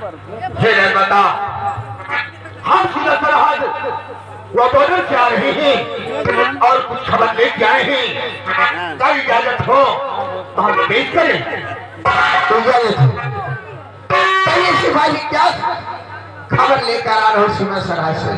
हे निर्माता, हम सीधा सरहद वो बॉर्डर से आ रहे हैं और कुछ खबर लेके आए हैं। क्या इजाजत हो तो हम पेश करें? तो पहले सिपाही क्या खबर लेकर आ रहे हो सीमा सरहद से?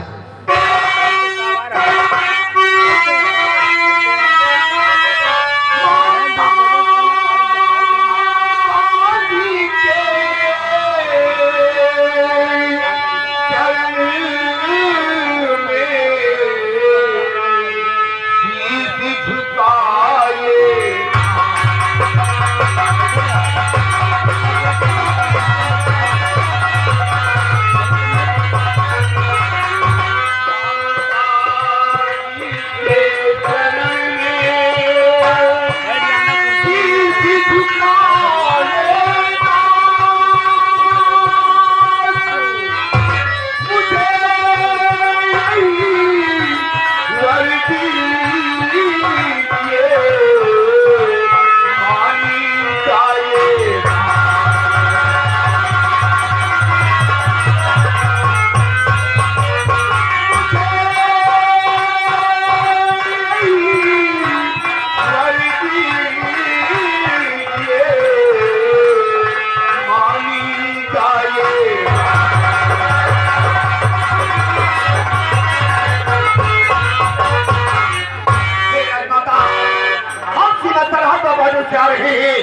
जा रहे हैं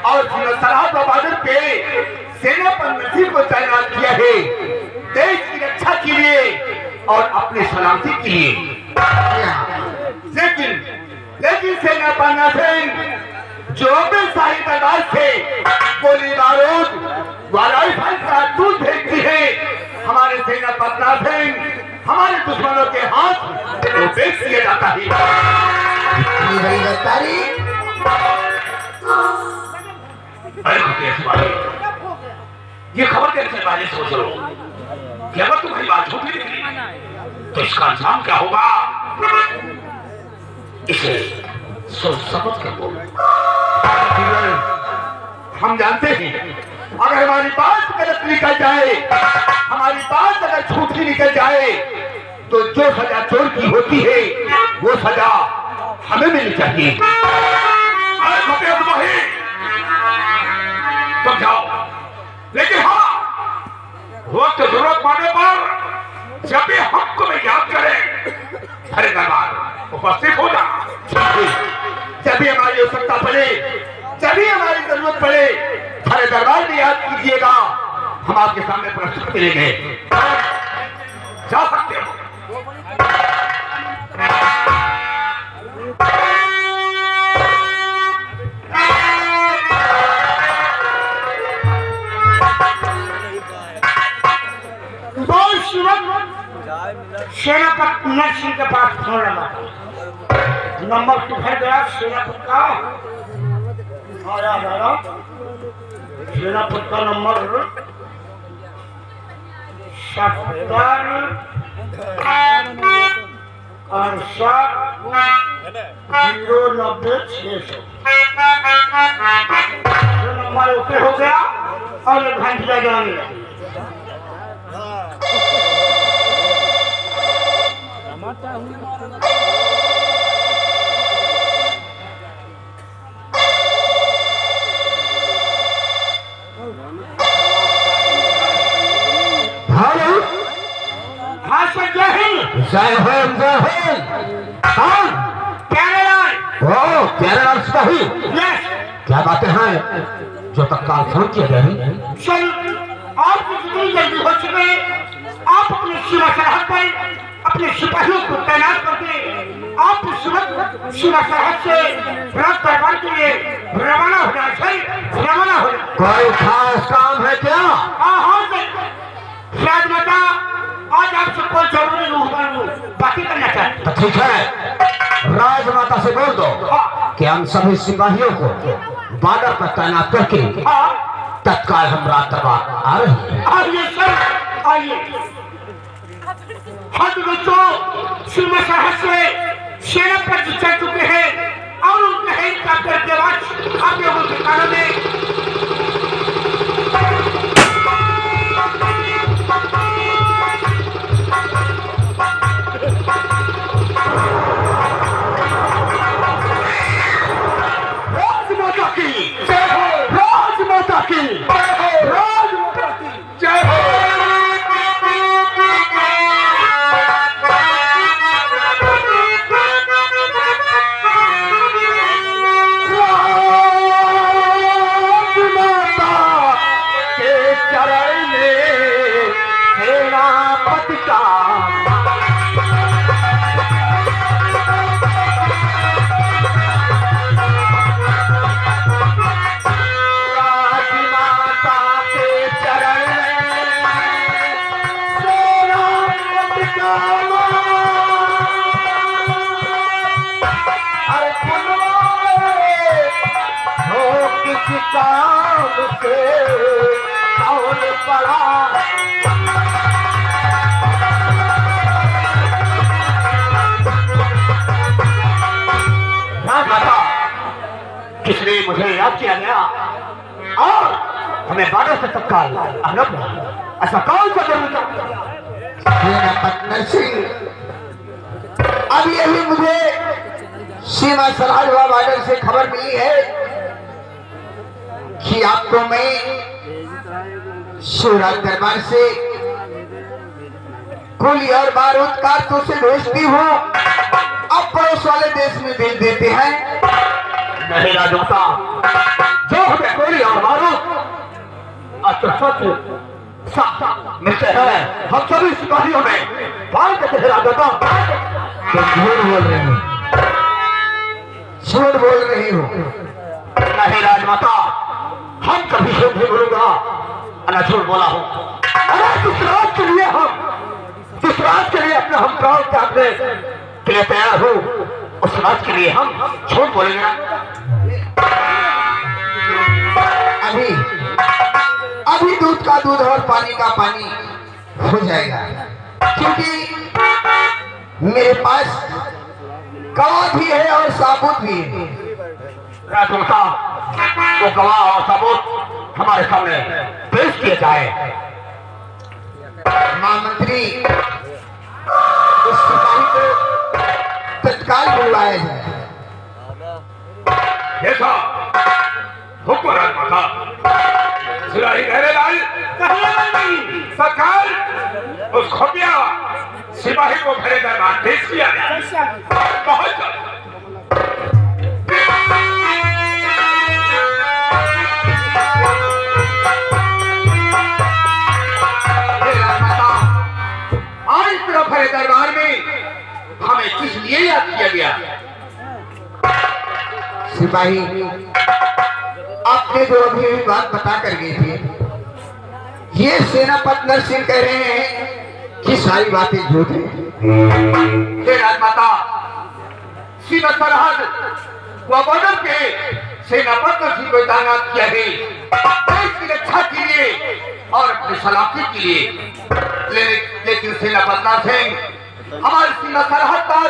और सरहद बहादुर पे सेना पर नसीब को तैनात किया है देश की रक्षा के लिए और अपने सलामती के लिए। लेकिन सेना पर नसीब जो भी शाही दरबार से गोली बारूद वाराइफल का दूध भेजती है हमारे सेना पर नासिंग हमारे दुश्मनों के हाथ वो बेच दिया जाता है। इतनी बड़ी गद्दारी ये खबर कैसे वाले सोच लो कि अगर तुम्हारी बात झूठी निकली तो इसका अंजाम क्या होगा? इसे सोच समझ कर बोलो। हम जानते हैं अगर हमारी बात गलत निकल जाए हमारी बात अगर झूठी निकल जाए तो जो सजा चोर की होती है वो सजा हमें मिलनी चाहिए। तुम जाओ लेकिन हाँ वक्त जरूरत पड़ने पर जब भी हमको में याद करें हरे दरबार उपस्थित हो जाना। जब भी हमारी आवश्यकता पड़े जब भी हमारी जरूरत पड़े हरे दरबार में याद कीजिएगा हम आपके सामने प्रस्तुत मिलेंगे। जा सकते हो। सेनापति नरसिंह के पास फोन लगा नंबर तो है गया सेनापति का सेनापति का नंबर 70 नंबर ओके हो गया और एक घंटे जाएगा। जय हिंद जय हिंद। कौन? केरला सिपाही। क्या बातें हैं जो तत्काल फोन किए गए? आप जितनी जल्दी हो सके आप अपने सीमा सरहद पर अपने सिपाहियों को तैनात करके आप इस वक्त सीमा सरहद से रात दरबार के लिए रवाना हो जाए। रवाना हो जाए। कोई खास काम है क्या? हाँ शायद माता आज आपसे कोई जरूरी बातें करना चाहते। तो ठीक है राजमाता से बोल दो कि हम सभी सिपाहियों को बॉर्डर पर तैनात करके तत्काल हम रात दरबार आ रहे हैं। आइए सर आइए। हम दोस्तों सीमा सरहद से सेना पर चल चुके हैं और उनके हेलीकॉप्टर के बाद आप लोगों के कानों में जय हो राजमाता की, राजमाता की जय हो। राजमाता के चरण में सेनापति का काम से कौन पड़ा। राजमाता, किसने मुझे याद किया गया और हमें बारह से तत्काल अनब ऐसा कौन सा जरूर पटना सिंह, अब यही मुझे सीमा सराज बॉर्डर से खबर मिली है कि आपको मैं शिवराज दरबार से गोली और बारूद कारतूस से भेजती हूँ, अब पड़ोस वाले देश में भेज देते हैं। नहीं राजमाता, जो हमें गोली और बारूद मिलते हैं हम सभी सिपाहियों में बांध देते हैं। राजमाता, झूठ बोल रहे हो, झूठ बोल रही हो। नहीं राजमाता, हम कभी झूठ नहीं बोलूंगा, अना झूठ बोला हूं। अरे जिस रात के लिए अपने हम प्राण त्यागने के लिए तैयार हो, उस रात के लिए हम झूठ बोलेंगे। अभी दूध का दूध और पानी का पानी हो जाएगा, क्योंकि मेरे पास गवाह भी है और साबुत भी है। राजमाता, वो गवाह और सबूत हमारे सामने पेश किए जाए। महामंत्री, उस सिपाही को तत्काल बुलाया जाए। जैसा हुक्म राजमाता। सिराही गहरे लाल सरकार उस खुफिया सिपाही को मेरे दरबार पेश किया गया। बहुत जल्द दरबार में हमें किस लिए याद किया गया? सिपाही, आपने जो अभी बात बता कर गए थे, ये सेनापति नरसिंह कह रहे हैं कि सारी बातें झूठ हैं। राजमाता, सीमा सरहद व बॉर्डर पे सेनापति नरसिंह को तैनात किया है देश की रक्षा के लिए और अपनी सलामती के लिए। लेकिन सेनापति नरसिंह हमारी सीमा सरहद पर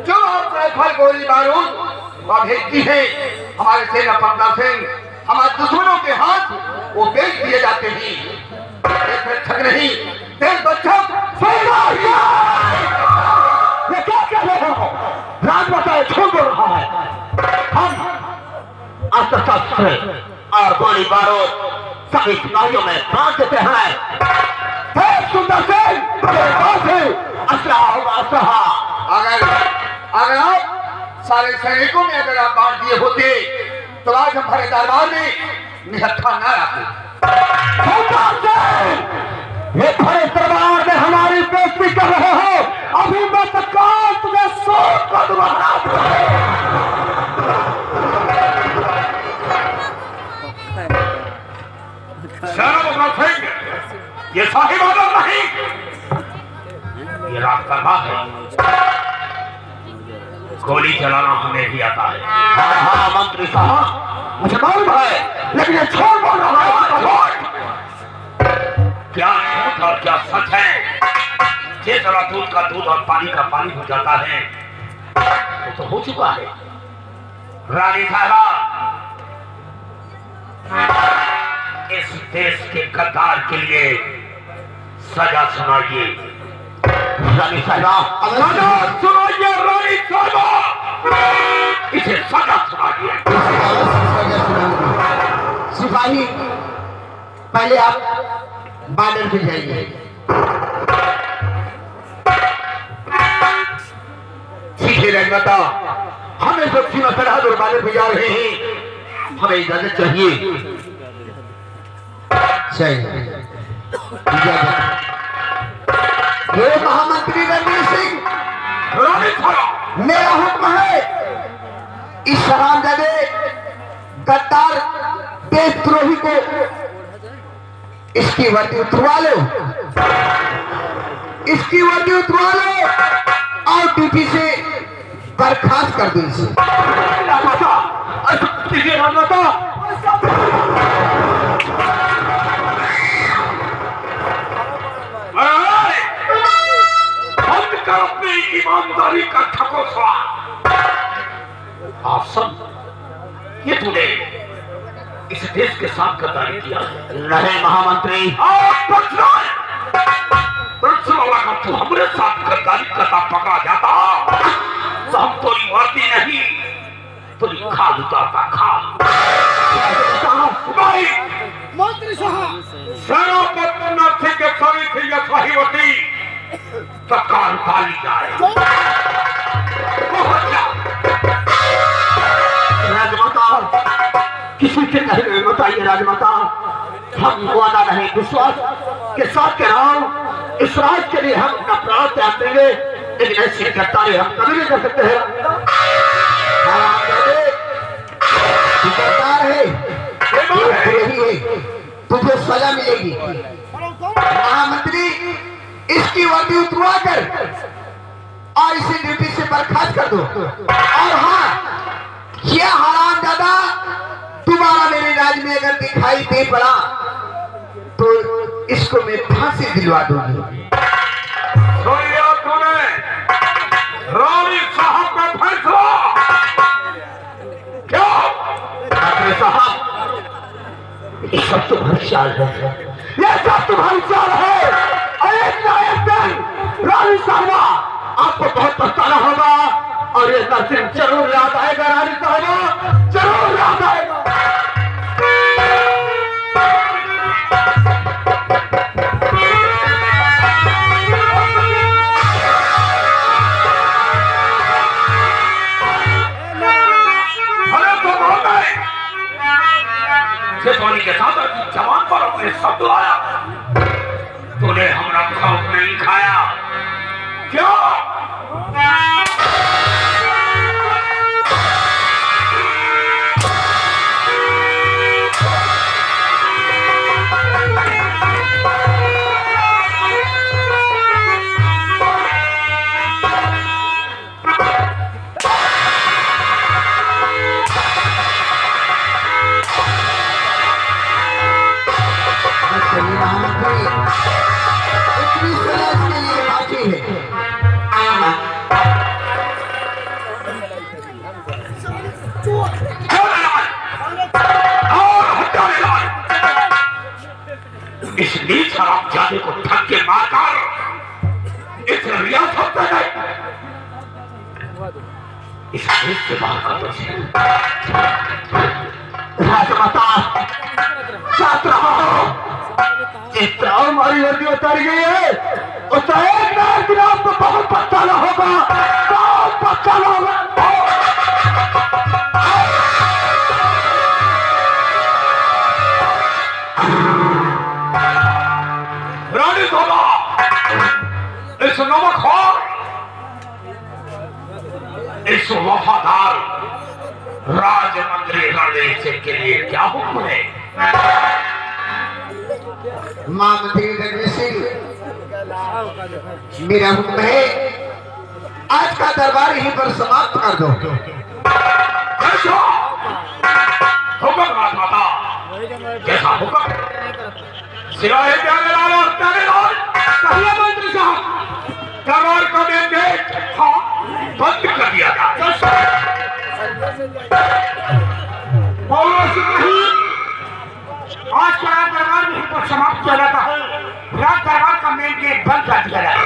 जो राइफल गोली बारूद वह भेजती है, हमारे सेनापति नरसिंह हमारे दुश्मनों के हाथ वो बेच दिए जाते हैं। देश रक्षक नहीं, देश बचाओ। ये क्या कह रहे हो? राजमाता झूठ बोल रहा है। हम अस्त्र शस्त्र और गोली बारूद सभी सिपाहियों में बांट देते हैं। सुंदर सिंह, अगर आप सारे सैनिकों में अगर आप बांट दिए होते तो आज हम हमारे दरबार में निहत्था न आते। ये भरे दरबार में हमारी बेइज्जती कर रहे हो। अभी मैं तत्काल तुम्हें सूट को दोबारा ये साहिब आदम नहीं, ये रास्ता बात है। गोली चलाना हमें भी आता है। हाँ मंत्री साहब, मुझे मालूम है, लेकिन ये छोड़ बोल रहा है। क्या झूठ और क्या सच है? जिस तरह दूध का दूध और पानी का पानी हो जाता है वो तो हो चुका है। रानी साहबा, इस देश के गद्दार के लिए सजा सुनाइए। रानी साहबा, सजा सुनाइए। रानी साहबा, इसे सजा सुनाइए। सिपाही पहले आप बॉर्डर पे जाइए। सीखे राजमाता, हमें सब सीमा सरहद और बॉर्डर पे जा रहे हैं, हमें इजाजत चाहिए। ये महामंत्री रणवीर सिंह, मेरा हुक्म है इस हरामजादे गद्दार देशद्रोही को इसकी वर्दी उतरवा लो, इसकी वर्दी उतरवा लो और ड्यूटी से बर्खास्त कर दो इसे। बंद कर अपनी ईमानदारी का ठकोसला। आप सब ये तूने इस देश के साथ गद्दारी किया नहीं महामंत्री, का तू हमारे साथ गद्दारी करता पकड़ा जाता तो हम तोरी वर्दी नहीं तोरी खाल उतारता। खाल मंत्री साहब, सेनापति नरसिंह के सभी थी यह सहीवती तत्काल उतारी जाए। राजमाता किसी के नहीं बताइए राजमाता, हम वादा नहीं विश्वास के साथ कह रहा हूँ, इस राज के लिए हम अपना प्राण त्याग देंगे, लेकिन ऐसी गद्दारी हम कभी नहीं कर सकते हैं। गद्दार है, है, तुझे सजा मिलेगी। महामंत्री इसकी वर्दी उतरवा कर और इसे ड्यूटी से बर्खास्त कर दो। और हाँ, यह हरामजादा दोबारा मेरे राज में अगर दिखाई दे पड़ा तो इसको मैं फांसी दिलवा दूंगी। तूने रानी साहब का फैसला क्या? डॉक्टर साहब, ये सब तुम्हारी चाल है, ये सब तुम्हारी चाल है। और एक ना एक दिन रानी साहबा आपको बहुत पछताना होगा और ये नरसिंह जरूर याद आएगा। रानी साहबा जरूर याद आएगा। शेफानी के साथ जवान पर अपने शब्द लाया, तूने हमारा खौफ नहीं खाया क्या? इतनी सजा इसके लिए बाकी है। इस नीच हरामजादे को धक्के मारकर इस रियासत में नहीं, इस देश से बाहर कर दो। राजमाता साथ रहो, जितना हमारी वर्दी उतारी गई है उसका एक ना एक दिन आपको बहुत पछताना होगा, बहुत पछताना होगा। रानी साहबा, इस नमकखोर, इस वफादार राजमंत्री रणवीर सिंह के लिए क्या हुक्म है? महामंत्री रणवीर सिंह, मेरा हुक्म है आज का दरबार यहीं पर समाप्त कर दो। हुक्म राजमाता, जैसा हुक्म। सिवाय त्यागलाल और त्यागलाल, कहिए मंत्री साहब। दरबार का मेन गेट बंद कर दिया था। आज का रात दरबार में पर समाप्त किया जाता है। रात दरबार का मेन गेट बंद कर दिया जाता है।